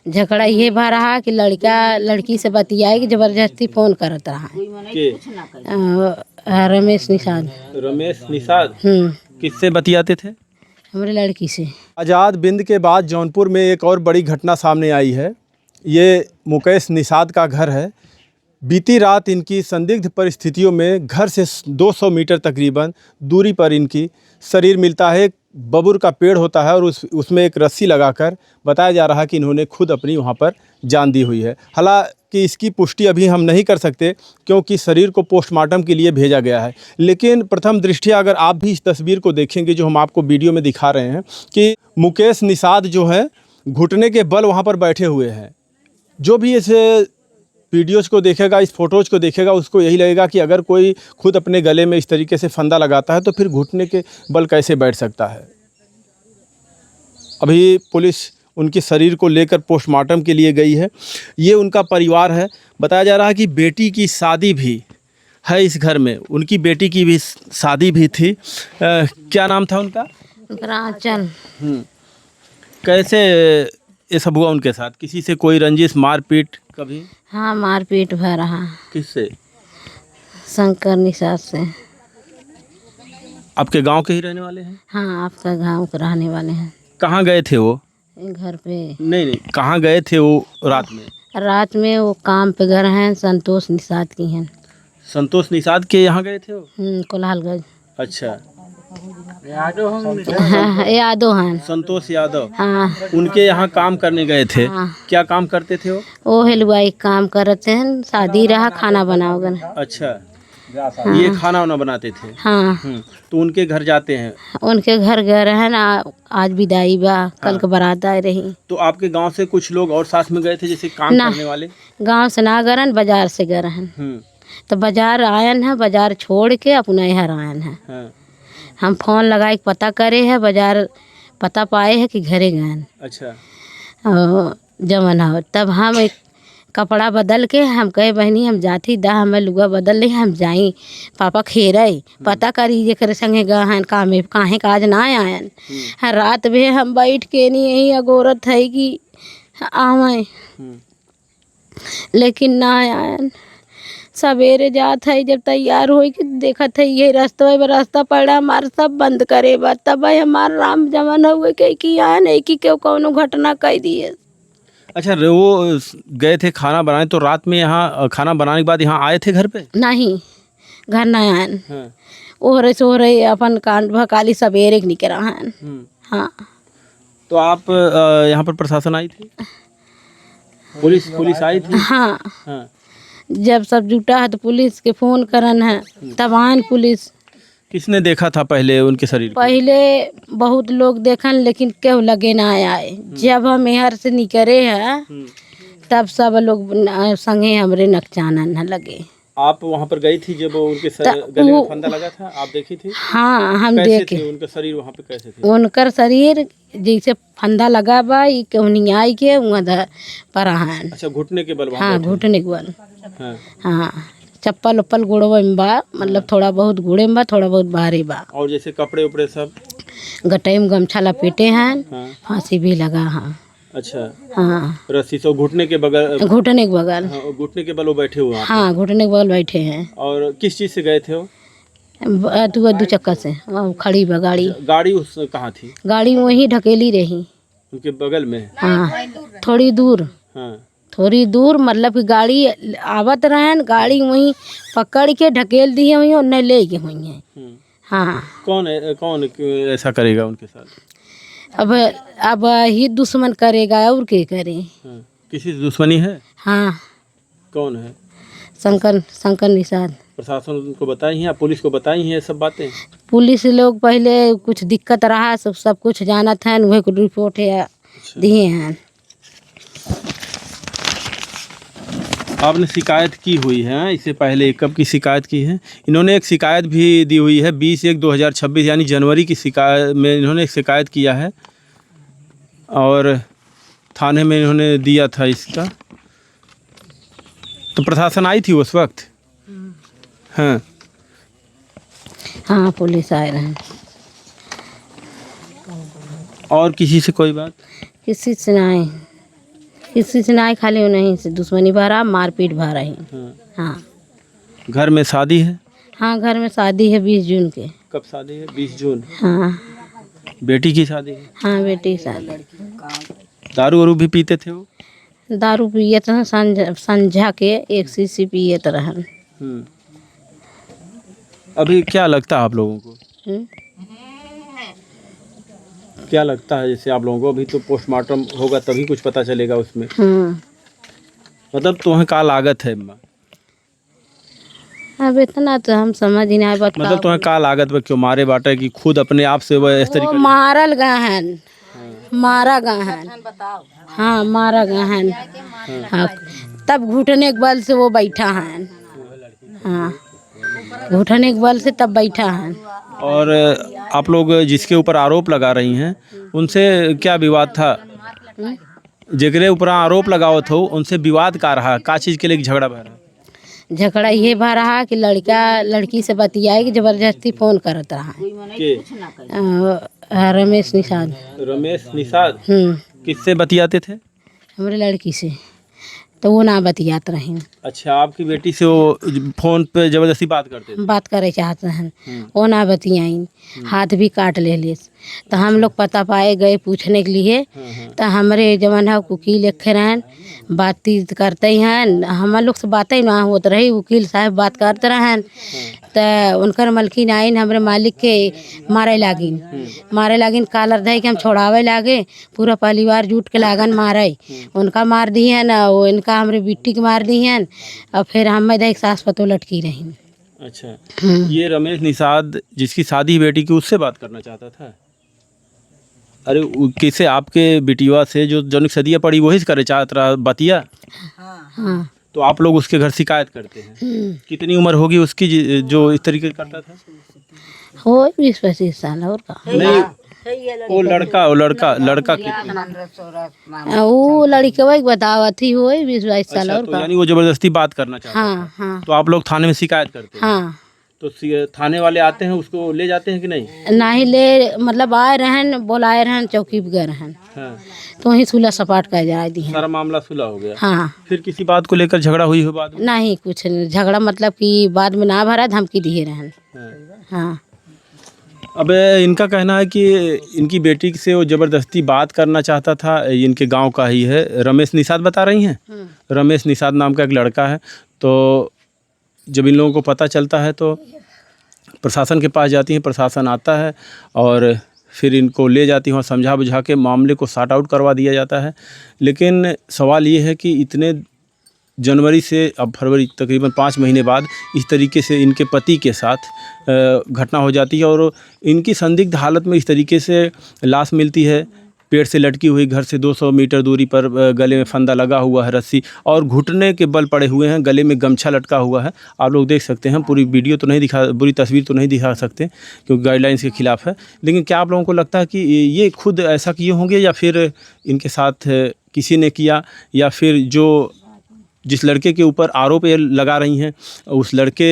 झगड़ा ये भा रहा कि लड़का लड़की से बतियाए कि जबरदस्ती फोन करत रहा के रमेश निषाद। रमेश निषाद किससे बतियाते थे? हमारे लड़की से। आज़ाद बिंद के बाद जौनपुर में एक और बड़ी घटना सामने आई है। ये मुकेश निषाद का घर है। बीती रात इनकी संदिग्ध परिस्थितियों में घर से 200 मीटर तकरीबन दूरी पर इनकी शरीर मिलता है। बबूर का पेड़ होता है और उसमें एक रस्सी लगाकर बताया जा रहा है कि इन्होंने खुद अपनी वहाँ पर जान दी हुई है। हालांकि इसकी पुष्टि अभी हम नहीं कर सकते क्योंकि शरीर को पोस्टमार्टम के लिए भेजा गया है। लेकिन प्रथम दृष्टया अगर आप भी इस तस्वीर को देखेंगे जो हम आपको वीडियो में दिखा रहे हैं कि मुकेश निषाद जो है घुटने के बल वहाँ पर बैठे हुए हैं। जो भी इस वीडियोज़ को देखेगा, इस फ़ोटोज़ को देखेगा, उसको यही लगेगा कि अगर कोई खुद अपने गले में इस तरीके से फंदा लगाता है तो फिर घुटने के बल कैसे बैठ सकता है। अभी पुलिस उनके शरीर को लेकर पोस्टमार्टम के लिए गई है। ये उनका परिवार है। बताया जा रहा है कि बेटी की शादी भी है इस घर में। उनकी बेटी की भी शादी भी थी। क्या नाम था उनका? आंचल। कैसे ये सब हुआ उनके साथ? किसी से कोई रंजिश मारपीट कभी? हाँ, मारपीट भा रहा। किससे? शंकर निषाद से। आपके गांव के ही रहने वाले हैं? हाँ, आपका गांव के रहने वाले हैं। कहाँ गए थे वो? घर पे। नहीं, कहाँ गए थे वो रात में? रात में वो काम पे घर हैं, संतोष निषाद की हैं। संतोष निषाद के यहाँ गए थे वो? कोल्हालगंज। अच्छा, यादव हैं। संतोष यादव। हाँ। उनके यहाँ काम करने गए थे। हाँ। क्या काम करते थे वो? वो हलवाई काम करते हैं। शादी रहा, खाना बनाओगे। अच्छा, ये खाना वाना बनाते थे? हाँ। तो उनके घर जाते हैं? उनके घर गए रहे ना। आज विदाई बा, कल के बारात आए रही। तो आपके गांव से कुछ लोग और साथ में गए थे जैसे काम करने वाले? गांव से ना गए, बाजार से गए हैं। तो बाजार आयन है, बाजार छोड़ के अपना यहाँ आयन है। हम फोन लगाए पता करे है, बाजार पता पाए है कि घरे गए। अच्छा। जमन हो तब हम एक कपड़ा बदल के हम कहे बहनी हम जाती दा हमें लुगा बदल ले हम जाई पापा खेरई पता करी जेकर संगे गहन कामे काहे काज ना आयन। रात में हम बैठ के नहीं यही अगोरत है कि आवे लेकिन ना आयन। सवेरे जात है जब तैयार हो कि देखा था ये रास्ता पड़ा हमार सब बंद करे बा तब हमार राम जमन हुए कि आया नहीं कि क्यों कौनो घटना कह दिए। अच्छा, वो गए थे खाना बनाने तो रात में यहाँ खाना बनाने के बाद यहाँ आए थे घर पे? नहीं, घर ना आयन। ओहरे सोहरे अपन कांड भकाली सवेरे निकला है। हाँ। तो आप यहाँ पर प्रशासन आई थी? पुलिस आई थी? हाँ। जब सब जुटा है तो पुलिस के फोन करन है तब आयन पुलिस। किसने देखा था पहले उनके शरीर को? पहले बहुत लोग देखन लेकिन क्यों लगे ना आए। जब हम यहाँ से निकले हैं तब सब लोग संगे हमरे नकचानन लगे। आप वहाँ पर गई थी जब उनके गले में फंदा लगा था? आप देखी थी? हाँ, हम देखे। उनका शरीर वहाँ पे कैसे थे? उनकर शरीर जैसे फंदा लगा बा केहनी आई के वहाँ पर। अच्छा, घुटने के बल? हाँ, घुटने के बल। हाँ। चप्पल उप्पल गुड़वा में बा, मतलब थोड़ा बहुत गुड़े में बा, थोड़ा बहुत बाहरी बा। और जैसे कपड़े उपड़े सब? गटाई में गमछा लपेटे हैं। फांसी भी लगा। हाँ। अच्छा। हाँ। रस्सी से घुटने के बगल? घुटने के बगल। घुटने के बल वो बैठे हुए? हाँ, घुटने के बगल बैठे हैं। और किस चीज़ से गए थे वो? दो चक्कर से खड़ी बा गाड़ी। गाड़ी उस कहाँ थी? गाड़ी वहीं ढकेली रही उनके बगल में? हाँ, थोड़ी दूर। हाँ, थोड़ी दूर मतलब कि गाड़ी आवत रहन, गाड़ी वहीं पकड़ के ढकेल दी है वहीं और न ले के हुई है। हाँ। कौन ऐसा करेगा उनके साथ? अब ही दुश्मन करेगा और के करे। किसी से दुश्मनी है? हाँ। कौन है? शंकर निषाद। प्रशासन को बताई हैं, पुलिस को बताई हैं ये सब बातें? पुलिस लोग पहले कुछ दिक्कत रहा सब कुछ जानत हैं, वही कुछ रिपोर्ट है दिए हैं। आपने शिकायत की हुई है इससे पहले? कब की शिकायत की है? इन्होंने एक शिकायत भी दी हुई है 20/1/2026 यानी जनवरी की शिकायत में इन्होंने एक शिकायत किया है और थाने में इन्होंने दिया था इसका। तो प्रशासन आई थी उस वक्त? हाँ। हाँ, पुलिस आए रहे। और किसी से कोई बात? किसी से नहीं। किसी से ना खाली उन्हीं से दुश्मनी भरा मारपीट भरा ही। हाँ घर में शादी है? हाँ घर में शादी है 20 जून के। कब शादी है? 20 जून। हाँ बेटी की शादी है? हाँ बेटी की शादी। दारू वारू भी पीते थे वो? दारू पिए तो संझा के 1 शीशी पिए तो रहन। अभी क्या लगता है आप लोगों को? क्या लगता है जैसे आप लोगों को? अभी तो पोस्टमार्टम होगा तभी कुछ पता चलेगा उसमें। मतलब तुम्हें का लागत है अम्मा? अब इतना तो हम समझ ही नहीं बता। मतलब तुम्हें का लागत में क्यों मारे बाटे कि खुद अपने आप से वह इस वो तरीके मारल गहन मारा गहन। हाँ मारा गहन। हाँ तब घुटने के बल से वो बैठा है। हाँ घुटने के बल से तब बैठा है। और आप लोग जिसके ऊपर आरोप लगा रही हैं उनसे क्या विवाद था? जेकरे ऊपर आरोप लगावत हो उनसे विवाद का रहा? का चीज़ के लिए झगड़ा भर रहा? झगड़ा ये भा रहा कि लड़का लड़की से बतियाए कि जबरदस्ती फोन करत रहा के? रमेश निषाद। रमेश निषाद किससे बतियाते थे? हमारे लड़की से तो वो ना बतियात रही। अच्छा, आपकी बेटी से वो फोन पे जबरदस्ती बात करते थे? बात करे चाहते हैं वो ना बतियाई। हाथ भी काट ले तो हम लोग पता पाए गए पूछने के लिए। तो हमारे जवन है वकील एक रहन बातचीत करते हैं। हम लोग से बातें ना होत रही। वकील साहब बात करते रहन तो उनकर मलकिन आइन हमारे मालिक के मारे लागिन कालर धै के हम छोड़ावे लागे। पूरा परिवार जुट के लागन मारे। उनका मार दी है ना वो इनका हमारे बिट्टी के मार दी हैं। और फिर हम देख सास पतो लटकी रही। अच्छा, ये रमेश निषाद जिसकी शादी बेटी की उससे बात करना चाहता था? अरे किसे? आपके बिटिया से जो जौन सदिया पड़ी वही से करे चाहत रहा बतिया? हाँ तो आप लोग उसके घर शिकायत करते हैं? कितनी उम्र होगी उसकी जो इस तरीके करता था? हो 20-25 साल और का। नहीं, वो लड़का कितना? वो लड़के वही बतावत ही हो 20-22 साल अच्छा, और तो का। यानी वो जबरदस्ती बात करना चाहता हाँ था। हाँ तो आप लोग थाने में शिकायत करते हैं? हाँ तो थाने वाले आते हैं उसको ले जाते हैं कि नहीं? नहीं ले मतलब आए रहन बुलाए रहन चौकी पे गए रहन। हाँ। तो वहीं सुलह सपाट कर जा दी है। सारा मामला सुलह हो गया? हाँ फिर किसी बात को लेकर झगड़ा हुई हो बाद में? नहीं कुछ नहीं झगड़ा मतलब कि बाद में ना भरा धमकी दिए रहन। हाँ अब इनका कहना है कि इनकी बेटी से वो ज़बरदस्ती बात करना चाहता था। इनके गांव का ही है, रमेश निषाद बता रही हैं। रमेश निषाद नाम का एक लड़का है। तो जब इन लोगों को पता चलता है तो प्रशासन के पास जाती हैं। प्रशासन आता है और फिर इनको ले जाती हैं और समझा बुझा के मामले को सॉर्ट आउट करवा दिया जाता है। लेकिन सवाल ये है कि इतने जनवरी से अब फरवरी तकरीबन 5 महीने बाद इस तरीके से इनके पति के साथ घटना हो जाती है और इनकी संदिग्ध हालत में इस तरीके से लाश मिलती है, पेड़ से लटकी हुई, घर से 200 मीटर दूरी पर गले में फंदा लगा हुआ है रस्सी और घुटने के बल पड़े हुए हैं, गले में गमछा लटका हुआ है। आप लोग देख सकते हैं, पूरी वीडियो तो नहीं दिखा, पूरी तस्वीर तो नहीं दिखा सकते क्योंकि गाइडलाइंस के खिलाफ है। लेकिन क्या आप लोगों को लगता है कि ये खुद ऐसा किए होंगे या फिर इनके साथ किसी ने किया, या फिर जो जिस लड़के के ऊपर आरोप ये लगा रही हैं उस लड़के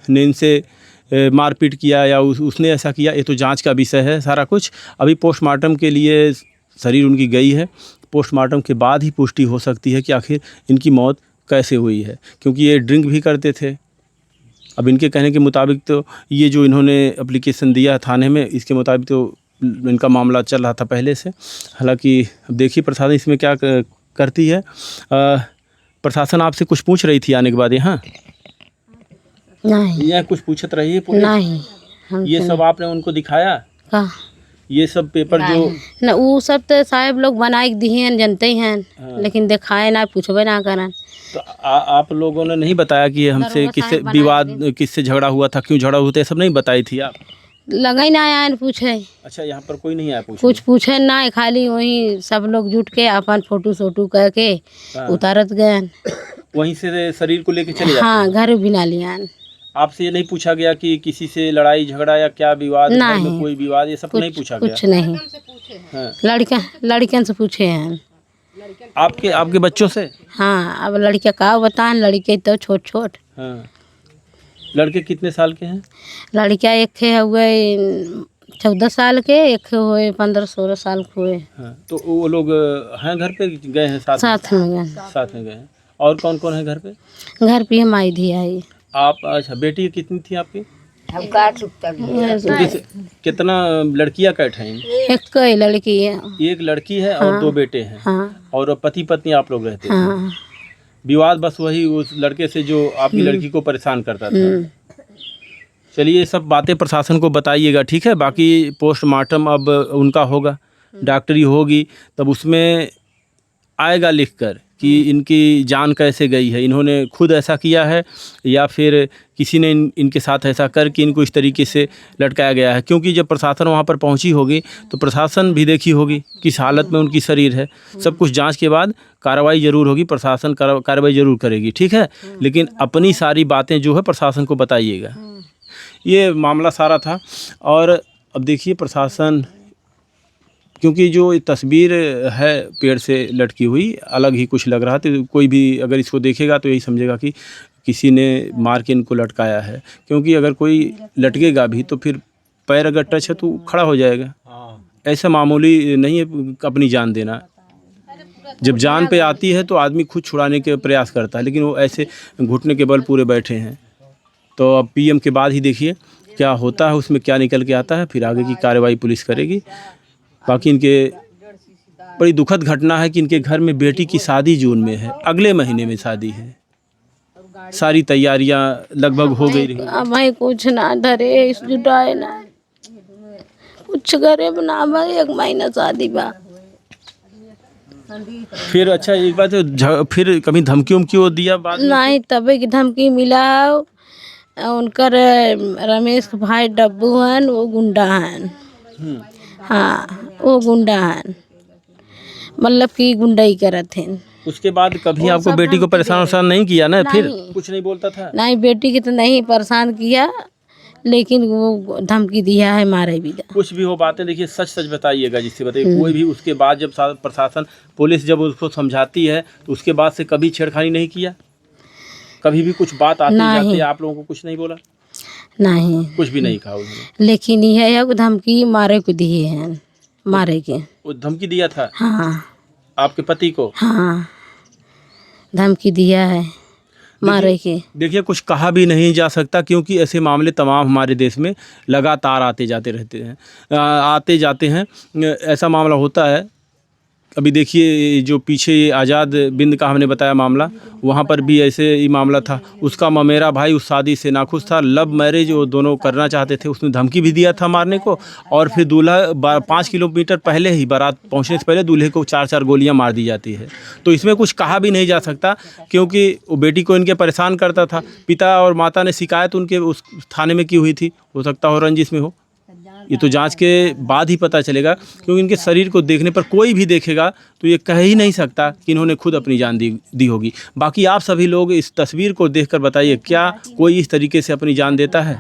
ने इनसे मारपीट किया या उसने ऐसा किया? ये तो जांच का विषय है सारा कुछ। अभी पोस्टमार्टम के लिए शरीर उनकी गई है। पोस्टमार्टम के बाद ही पुष्टि हो सकती है कि आखिर इनकी मौत कैसे हुई है, क्योंकि ये ड्रिंक भी करते थे। अब इनके कहने के मुताबिक तो ये जो इन्होंने एप्लीकेशन दिया थाने में, इसके मुताबिक तो इनका मामला चल रहा था पहले से। हालांकि अब देखिए प्रशासन इसमें क्या करती है। प्रशासन आपसे कुछ पूछ रही थी आने के बाद यहाँ? नहीं यहाँ कुछ पूछत रही है पुलिस? नहीं ये सब आपने उनको दिखाया? का ये सब पेपर जो न वो सब तो साहब लोग बनाए दिए हैं जनते ही हैं। लेकिन दिखाए ना पूछबे ना करन। तो आप लोगों ने नहीं बताया कि हमसे किससे विवाद, किससे झगड़ा हुआ था, क्यों झगड़ा हुआ था, ये सब नहीं बताई थी आप? लगा ही ना आया पूछे। अच्छा, यहाँ पर कोई नहीं आया पूछे? कुछ पूछे ना, खाली वही सब लोग जुट के अपन फोटो सोटू करके उतारत गए। वहीं से शरीर को लेके चले जाते? हाँ घर भी ना लिया। आपसे ये नहीं पूछा गया कि किसी से लड़ाई झगड़ा या क्या विवाद, घर में कोई विवाद, ये सब नहीं पूछा गया? कुछ नहीं। हाँ। लड़कियां से पूछे हैं। आपके बच्चों से? हाँ अब लड़कियां का बताएं, लड़के तो छोट। हाँ। लड़के कितने साल के हैं? लड़कियां एक है हुए 14 साल के, एक हुए 15-16 साल के हुए। हाँ, तो वो लोग हैं घर पे, गए हैं साथ साथ में गए। साथ में गए हैं। और कौन कौन है घर पे? घर पे हम आई थी आई। आप अच्छा, बेटी कितनी थी आपकी? कितना लड़कियां कैट हैं? एक ही लड़की है। एक लड़की है और 2 बेटे हैं। हाँ और पति पत्नी आप लोग रहते हैं। हाँ। विवाद बस वही उस लड़के से जो आपकी लड़की को परेशान करता था। चलिए, ये सब बातें प्रशासन को बताइएगा, ठीक है। बाकी पोस्टमार्टम अब उनका होगा, डॉक्टरी होगी, तब उसमें आएगा लिखकर कि इनकी जान कैसे गई है, इन्होंने खुद ऐसा किया है या फिर किसी ने इनके साथ ऐसा कर कि इनको इस तरीके से लटकाया गया है। क्योंकि जब प्रशासन वहाँ पर पहुँची होगी तो प्रशासन भी देखी होगी किस हालत में उनकी शरीर है। सब कुछ जांच के बाद कार्रवाई ज़रूर होगी, प्रशासन कार्रवाई ज़रूर करेगी, ठीक है। लेकिन अपनी सारी बातें जो है प्रशासन को बताइएगा। ये मामला सारा था। और अब देखिए प्रशासन, क्योंकि जो तस्वीर है पेड़ से लटकी हुई अलग ही कुछ लग रहा, तो कोई भी अगर इसको देखेगा तो यही समझेगा कि किसी ने मार के इनको लटकाया है। क्योंकि अगर कोई लटकेगा भी तो फिर पैर अगर टच है तो खड़ा हो जाएगा। ऐसा मामूली नहीं है अपनी जान देना। जब जान पे आती है तो आदमी खुद छुड़ाने के प्रयास करता है, लेकिन वो ऐसे घुटने के बल पूरे बैठे हैं। तो अब पीएम के बाद ही देखिए क्या होता है, उसमें क्या निकल के आता है, फिर आगे की कार्रवाई पुलिस करेगी। बाकी इनके बड़ी दुखद घटना है कि इनके घर में बेटी की शादी जून में है, अगले महीने में शादी है। सारी तैयारियां लगभग हो गई रही। अब भाई कुछ ना धरे जुटाए ना कुछ करे बना भाई, 1 महीना शादी बा। फिर अच्छा एक बात, फिर कभी धमकी उमकी वो दिया बाद में? नहीं, तबे की धमकी मिला। उनकर रमेश के भाई डब्बू हन, वो गुंडा हन। हाँ, वो गुंडा हन, मतलब कि गुंडाई करत हैं। उसके बाद कभी आपको बेटी को परेशान नहीं किया ना? फिर कुछ नहीं बोलता था? नहीं, बेटी की तो नहीं परेशान किया, लेकिन वो धमकी दिया है मारे भी। कुछ भी हो बातें देखिए सच सच बताइएगा, जिससे बताइए कोई भी। उसके बाद जब प्रशासन पुलिस जब उसको समझाती है तो उसके बाद से कभी छेड़खानी नहीं किया? कभी भी कुछ बात आती जाती आप लोगों को कुछ नहीं बोला? नहीं, कुछ भी नहीं कहा उन्होंने? लेकिन यह है धमकी मारे को दिए हैं, मारे के। वो धमकी दिया था? हाँ, आपके पति को? हाँ, धमकी दिया है मारे के। देखिए कुछ कहा भी नहीं जा सकता, क्योंकि ऐसे मामले तमाम हमारे देश में लगातार आते जाते हैं। ऐसा मामला होता है। अभी देखिए जो पीछे आज़ाद बिंद का हमने बताया मामला, वहाँ पर भी ऐसे ही मामला था। उसका ममेरा भाई उस शादी से नाखुश था, लव मैरिज वो दोनों करना चाहते थे। उसने धमकी भी दिया था मारने को, और फिर दूल्हा 5 किलोमीटर पहले ही, बारात पहुँचने से पहले दूल्हे को 4-4 गोलियां मार दी जाती है। तो इसमें कुछ कहा भी नहीं जा सकता, क्योंकि वो बेटी को इनके परेशान करता था। पिता और माता ने शिकायत उनके उस थाने में की हुई थी, हो सकता हो रंजिश में हो। ये तो जांच के बाद ही पता चलेगा, क्योंकि इनके शरीर को देखने पर कोई भी देखेगा तो ये कह ही नहीं सकता कि इन्होंने खुद अपनी जान दी होगी। बाकी आप सभी लोग इस तस्वीर को देखकर बताइए, क्या कोई इस तरीके से अपनी जान देता है?